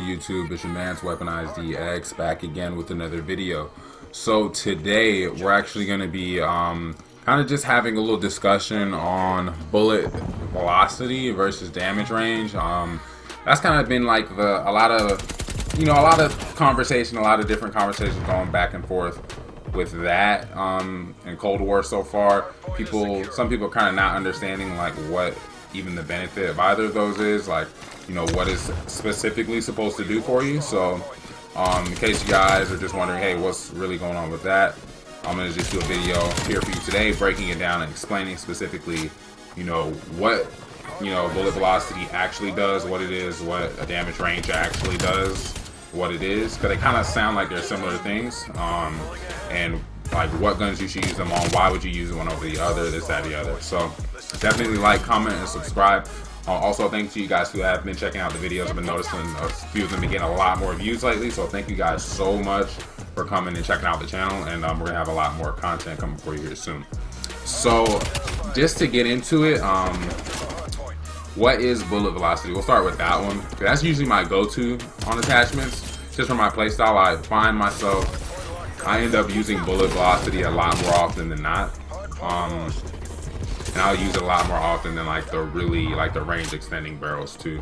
YouTube? It's your man's WeaponizedEX back again with another video. So today we're actually going to be kind of just having a little discussion on bullet velocity versus damage range. That's kind of been like a lot of conversation, a lot of different conversations going back and forth with that in Cold War so far. Some people are kind of not understanding like what even the benefit of either of those is, like, you know, what is specifically supposed to do for you. So in case you guys are just wondering, hey, what's really going on with that, I'm gonna just do a video here for you today, breaking it down and explaining specifically, you know, what, you know, bullet velocity actually does, what it is, what a damage range actually does, what it is, because they kind of sound like they're similar things, and like what guns you should use them on, why would you use one over the other, this, that, the other. So definitely like, comment, and subscribe. Also, thanks to you guys who have been checking out the videos. I've been noticing a few of them been getting a lot more views lately, so thank you guys so much for coming and checking out the channel, and we're gonna have a lot more content coming for you here soon. So just to get into it, what is bullet velocity? We'll start with that one. That's usually my go-to on attachments. Just for my playstyle, I find myself, I end up using bullet velocity a lot more often than not. And I'll use it a lot more often than like the range extending barrels too.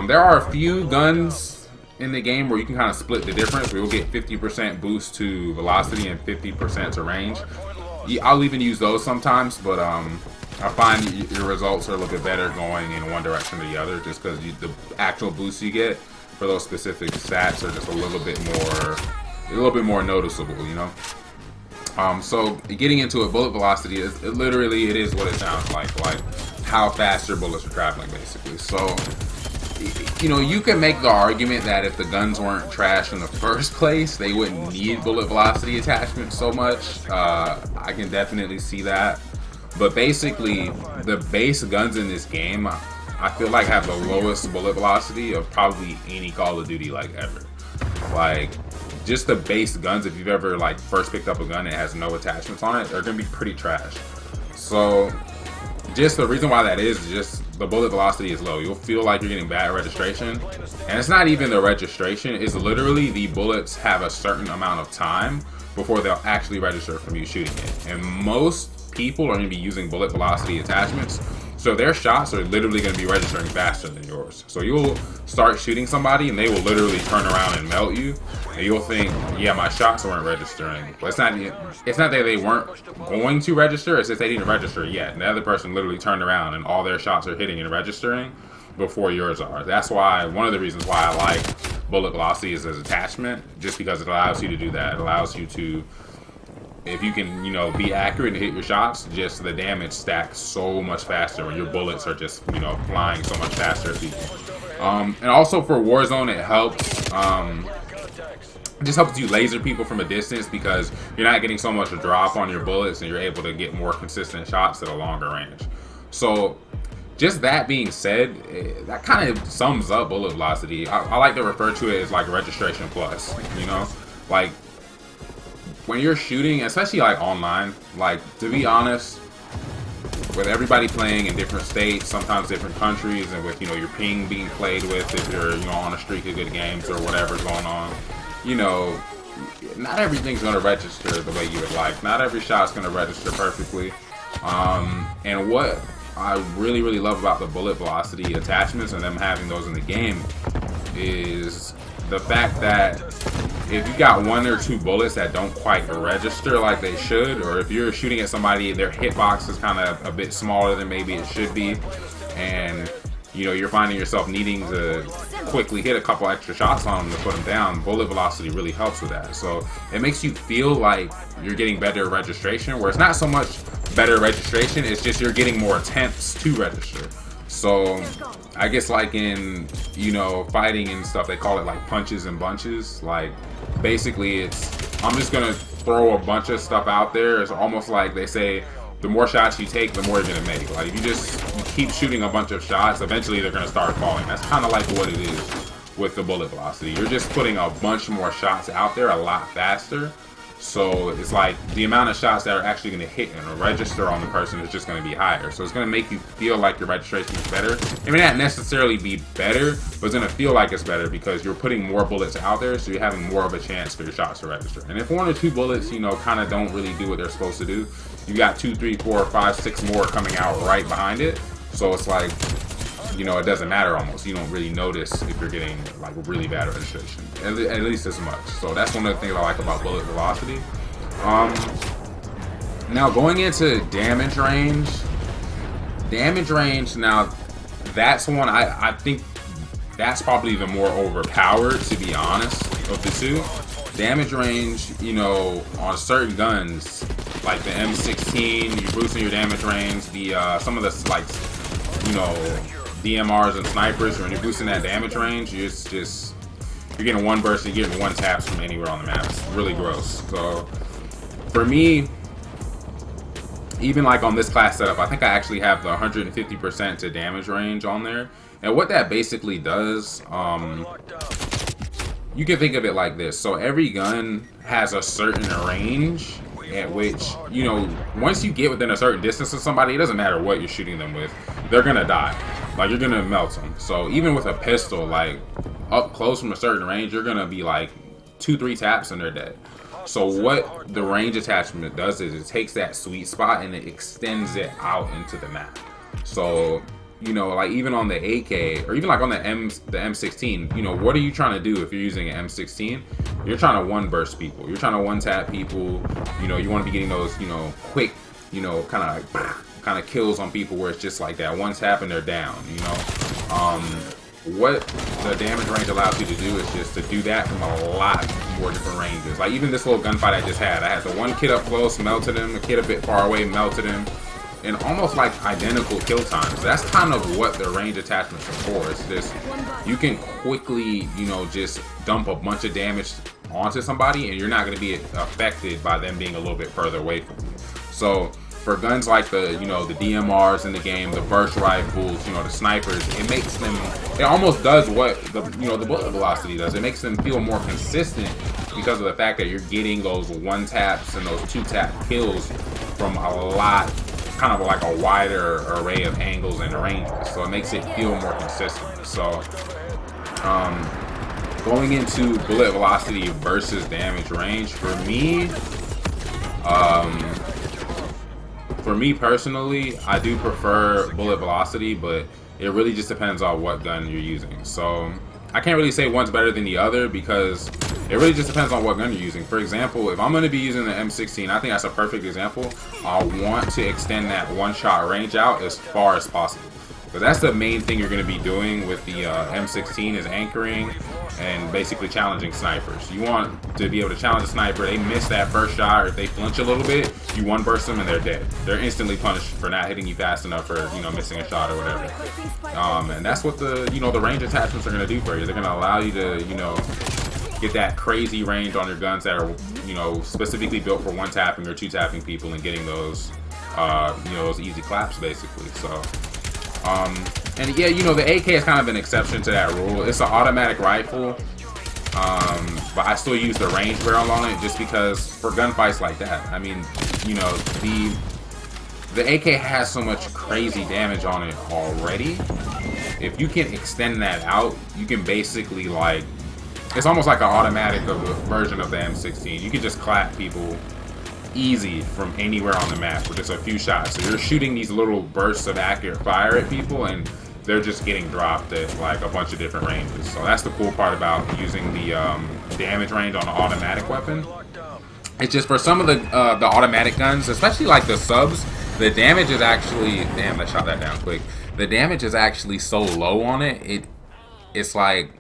There are a few guns in the game where you can kind of split the difference, where you'll get 50% boost to velocity and 50% to range. I'll even use those sometimes, but I find your results are a little bit better going in one direction or the other, just because the actual boosts you get for those specific stats are just a little bit more noticeable, you know. So getting into it, bullet velocity is literally, it is what it sounds like how fast your bullets are traveling, basically. So, you know, you can make the argument that if the guns weren't trash in the first place, they wouldn't need bullet velocity attachment so much. I can definitely see that. But basically, the base guns in this game, I feel like have the lowest bullet velocity of probably any Call of Duty like ever. Like, just the base guns, if you've ever like first picked up a gun and it has no attachments on it, they're gonna be pretty trash. So just the reason why that is just the bullet velocity is low. You'll feel like you're getting bad registration, and it's not even the registration, it's literally the bullets have a certain amount of time before they'll actually register from you shooting it. And most people are gonna be using bullet velocity attachments, so their shots are literally going to be registering faster than yours. So you'll start shooting somebody and they will literally turn around and melt you, and you'll think, yeah, my shots weren't registering. But it's not that they weren't going to register, it's just they didn't register yet. And the other person literally turned around and all their shots are hitting and registering before yours are. That's why, one of the reasons why I like bullet velocity is as attachment, just because it allows you to do that. It allows you to, if you can, you know, be accurate and hit your shots, just the damage stacks so much faster when your bullets are just, you know, flying so much faster at people. And also for Warzone, it helps. It just helps you laser people from a distance, because you're not getting so much drop on your bullets and you're able to get more consistent shots at a longer range. So just that being said, that kind of sums up bullet velocity. I like to refer to it as like registration plus, you know, like when you're shooting, especially like online, like, to be honest, with everybody playing in different states, sometimes different countries, and with, you know, your ping being played with if you're, you know, on a streak of good games or whatever's going on, you know, not everything's going to register the way you would like. Not every shot's going to register perfectly. And what I really, really love about the bullet velocity attachments and them having those in the game is the fact that if you got one or two bullets that don't quite register like they should, or if you're shooting at somebody, their hitbox is kind of a bit smaller than maybe it should be, and you know, you're finding yourself needing to quickly hit a couple extra shots on them to put them down, bullet velocity really helps with that. So it makes you feel like you're getting better registration, where it's not so much better registration, it's just you're getting more attempts to register. So I guess like in, you know, fighting and stuff, they call it like punches and bunches. Like, basically it's, I'm just gonna throw a bunch of stuff out there. It's almost like they say, the more shots you take, the more you're gonna make. Like, if you just keep shooting a bunch of shots, eventually they're gonna start falling. That's kind of like what it is with the bullet velocity. You're just putting a bunch more shots out there a lot faster. So it's like the amount of shots that are actually going to hit and register on the person is just going to be higher. So it's going to make you feel like your registration is better. It may not necessarily be better, but it's going to feel like it's better because you're putting more bullets out there, so you're having more of a chance for your shots to register. And if 1 or 2 bullets, you know, kind of don't really do what they're supposed to do, you got 2, 3, 4, 5, 6 more coming out right behind it. So it's like, you know, it doesn't matter almost. You don't really notice if you're getting like really bad registration, at least as much. So that's one of the things I like about bullet velocity. Now going into damage range, now that's one I think that's probably the more overpowered, to be honest, of the two. Damage range, you know, on certain guns like the M16, you're boosting your damage range. The some of the, like, you know, DMRs and snipers, when you're boosting that damage range, you're getting 1 burst and you're getting 1 taps from anywhere on the map. It's really gross. So for me, even like on this class setup, I think I actually have the 150% to damage range on there. And what that basically does, you can think of it like this. So every gun has a certain range at which, you know, once you get within a certain distance of somebody, it doesn't matter what you're shooting them with, they're gonna die. Like, you're gonna melt them. So even with a pistol, like up close from a certain range, you're gonna be like 2, 3 taps and they're dead. So what the range attachment does is it takes that sweet spot and it extends it out into the map. So, you know, like even on the AK or even like on the M16, you know, what are you trying to do if you're using an M16? You're trying to 1 burst people. You're trying to 1 tap people. You know, you want to be getting those, you know, quick, you know, kind of kills on people where it's just like that 1 tap and they're down, you know. What the damage range allows you to do is just to do that from a lot more different ranges. Like even this little gunfight I just had, I had the 1 kid up close, melted him, a kid a bit far away, melted him, and almost like identical kill times. That's kind of what the range attachments are for. It's just, you can quickly, you know, just dump a bunch of damage onto somebody and you're not going to be affected by them being a little bit further away from you. So for guns like the, you know, the DMRs in the game, the burst rifles, you know, the snipers, it makes them, it almost does what the, you know, the bullet velocity does. It makes them feel more consistent because of the fact that you're getting those 1 taps and those 2 tap kills from a lot, kind of like a wider array of angles and ranges. So it makes it feel more consistent. So going into bullet velocity versus damage range, for me personally, I do prefer bullet velocity, but it really just depends on what gun you're using. So I can't really say one's better than the other because it really just depends on what gun you're using. For example, if I'm going to be using the M16, I think that's a perfect example. I want to extend that 1-shot range out as far as possible. But that's the main thing you're going to be doing with the M16 is anchoring and basically challenging snipers. You want to be able to challenge a sniper. They miss that first shot or if they flinch a little bit, you 1 burst them and they're dead. They're instantly punished for not hitting you fast enough or, you know, missing a shot or whatever. And that's what the, you know, the range attachments are going to do for you. They're going to allow you to, you know, get that crazy range on your guns that are, you know, specifically built for 1 tapping or 2 tapping people and getting those, you know, those easy claps basically. So and yeah, you know, the AK is kind of an exception to that rule. It's an automatic rifle, but I still use the range barrel on it just because for gunfights like that. I mean, you know, the AK has so much crazy damage on it already. If you can extend that out, you can basically, like, it's almost like an automatic version of the M16. You can just clap people easy from anywhere on the map with just a few shots. So you're shooting these little bursts of accurate fire at people and they're just getting dropped at like a bunch of different ranges. So that's the cool part about using the damage range on an automatic weapon. It's just for some of the automatic guns, especially like the subs, the damage is actually, damn, I shot that down quick. The damage is actually so low on it. It's like,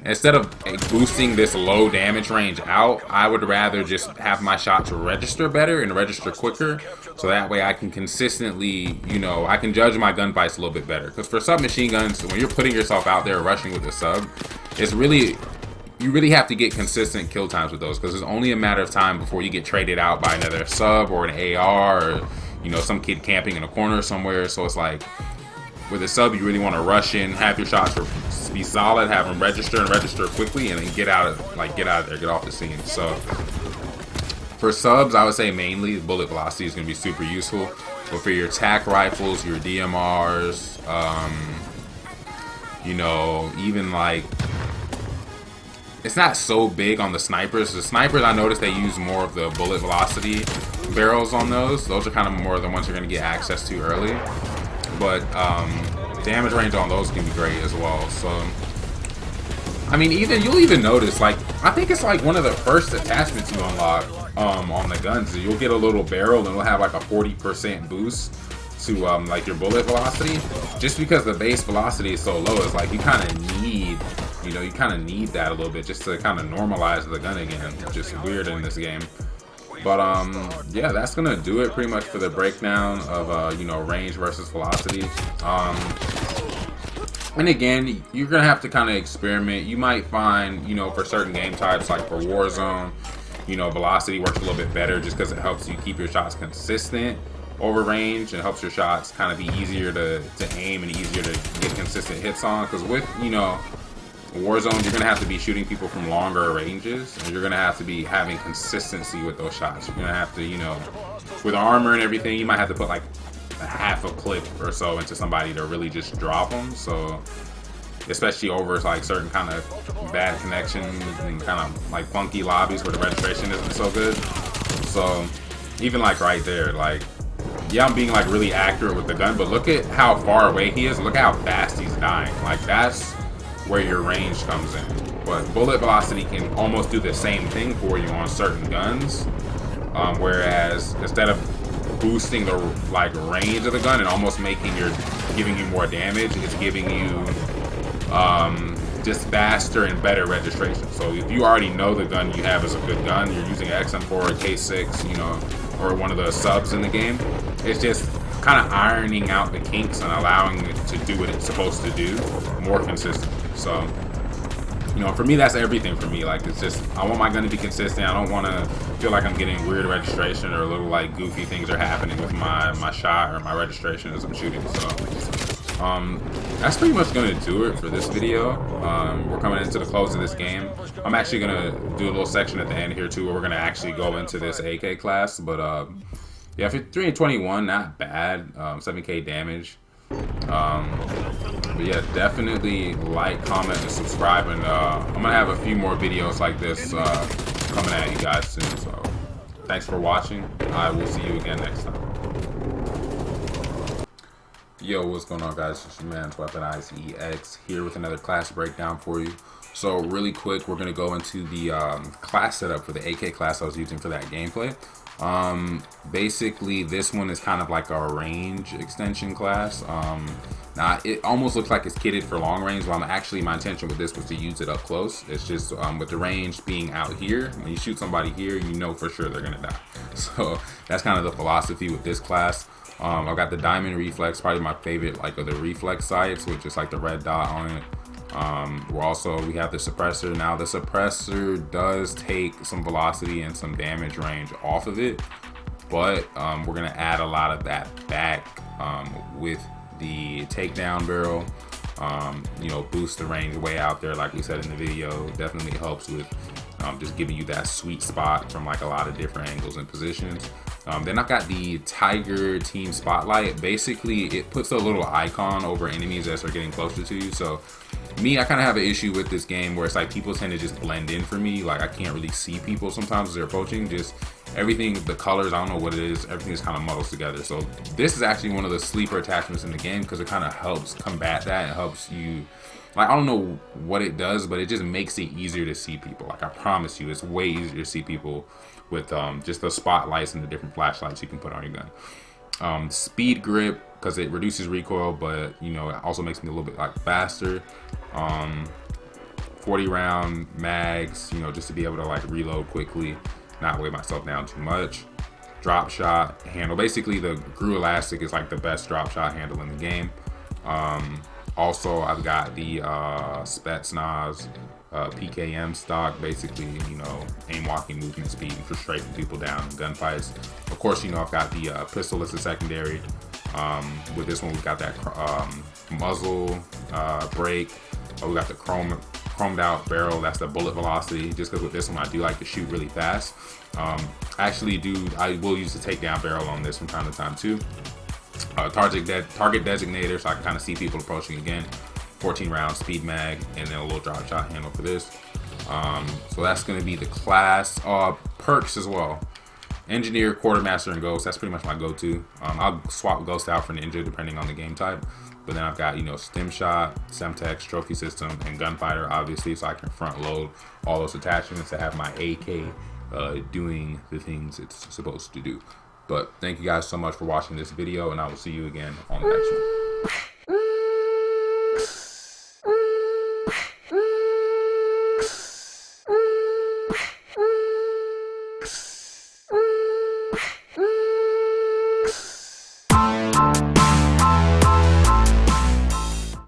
instead of boosting this low damage range out, I would rather just have my shots register better and register quicker, so that way I can consistently, you know, I can judge my gunfights a little bit better. Because for submachine guns, when you're putting yourself out there rushing with the sub, it's really, you really have to get consistent kill times with those, because it's only a matter of time before you get traded out by another sub or an AR or, you know, some kid camping in a corner somewhere. So it's like, with a sub, you really want to rush in, have your shots be solid, have them register and register quickly, and then get out of there, get off the scene. So For subs, I would say mainly bullet velocity is going to be super useful. But for your attack rifles, your DMRs, you know, even like, it's not so big on the snipers. The snipers, I noticed they use more of the bullet velocity barrels on those. Those are kind of more the ones you're going to get access to early. But damage range on those can be great as well. So, I mean, you'll even notice, like, I think it's like one of the first attachments you unlock on the guns. You'll get a little barrel and it'll have like a 40% boost to like your bullet velocity. Just because the base velocity is so low, it's like you kind of need, you know, you kind of need that a little bit just to kind of normalize the gun again, which is weird in this game. But yeah, that's gonna do it pretty much for the breakdown of you know, range versus velocity. And again, you're gonna have to kind of experiment. You might find, you know, for certain game types, like for Warzone, you know, velocity works a little bit better just because it helps you keep your shots consistent over range and helps your shots kind of be easier to aim and easier to get consistent hits on. Because with, you know, Warzone, you're gonna have to be shooting people from longer ranges, and you're gonna have to be having consistency with those shots. You're gonna have to, you know, with armor and everything, you might have to put like a half a clip or so into somebody to really just drop them. So, especially over like certain kind of bad connections and kind of like funky lobbies where the registration isn't so good. So, even like right there, like, yeah, I'm being like really accurate with the gun, but look at how far away he is. Look how fast he's dying. Like, that's where your range comes in. But bullet velocity can almost do the same thing for you on certain guns, whereas instead of boosting the like range of the gun and almost giving you more damage, it's giving you just faster and better registration. So if you already know the gun you have is a good gun, you're using XM4 or K6, you know, or one of the subs in the game, it's just kind of ironing out the kinks and allowing it to do what it's supposed to do more consistently. So, you know, for me, that's everything for me. Like, it's just, I want my gun to be consistent. I don't want to feel like I'm getting weird registration or little like goofy things are happening with my shot or my registration as I'm shooting. So, that's pretty much going to do it for this video. We're coming into the close of this game. I'm actually going to do a little section at the end here too where we're going to actually go into this AK class. But yeah, 3 and 21, not bad. 7k damage. But yeah, definitely like, comment, and subscribe, and I'm gonna have a few more videos like this coming at you guys soon. So thanks for watching. I will see you again next time. Yo, what's going on, guys? It's your man's WeaponizedEX here with another class breakdown for you. So really quick, we're gonna go into the class setup for the AK class I was using for that gameplay. Basically this one is kind of like a range extension class. Now it almost looks like it's kitted for long range, while my intention with this was to use it up close. It's just with the range being out here, when you shoot somebody here, you know for sure they're gonna die. So that's kind of the philosophy with this class. I've got the diamond reflex, probably my favorite, like, of the reflex sights, with just like the red dot on it. We have the suppressor. Now the suppressor does take some velocity and some damage range off of it, but we're gonna add a lot of that back with the takedown barrel. You know, boost the range way out there, like we said in the video. Definitely helps with just giving you that sweet spot from like a lot of different angles and positions. Then I've got the Tiger Team Spotlight. Basically, it puts a little icon over enemies as they're getting closer to you. So me, I kind of have an issue with this game where it's like people tend to just blend in for me. Like, I can't really see people sometimes as they're approaching. Just everything, the colors, I don't know what it is. Everything is kind of muddles together. So this is actually one of the sleeper attachments in the game because it kind of helps combat that. It helps you, like, I don't know what it does, but it just makes it easier to see people. Like, I promise you, it's way easier to see people with just the spotlights and the different flashlights you can put on your gun. Speed grip, because it reduces recoil, but, you know, it also makes me a little bit like faster. 40 round mags, you know, just to be able to like reload quickly, not weigh myself down too much. Drop shot handle, basically the Grew Elastic is like the best drop shot handle in the game. Also, I've got the Spetsnaz PKM stock, basically, you know, aim walking movement speed for striking people down in gunfights. Of course, you know, I've got the pistol as a secondary. With this one, we've got that muzzle break. We got the chromed out barrel. That's the bullet velocity. Just because with this one, I do like to shoot really fast. I will use the takedown barrel on this from time to time too. Target designator, so I can kind of see people approaching again. 14 round speed mag, and then a little drop shot handle for this. So that's going to be the class. Perks as well. Engineer, Quartermaster, and Ghost. That's pretty much my go-to. I'll swap Ghost out for Ninja depending on the game type. But then I've got, you know, Stim Shot, Semtex, Trophy System, and Gunfighter, obviously, so I can front load all those attachments to have my AK doing the things it's supposed to do. But thank you guys so much for watching this video, and I will see you again on the next one.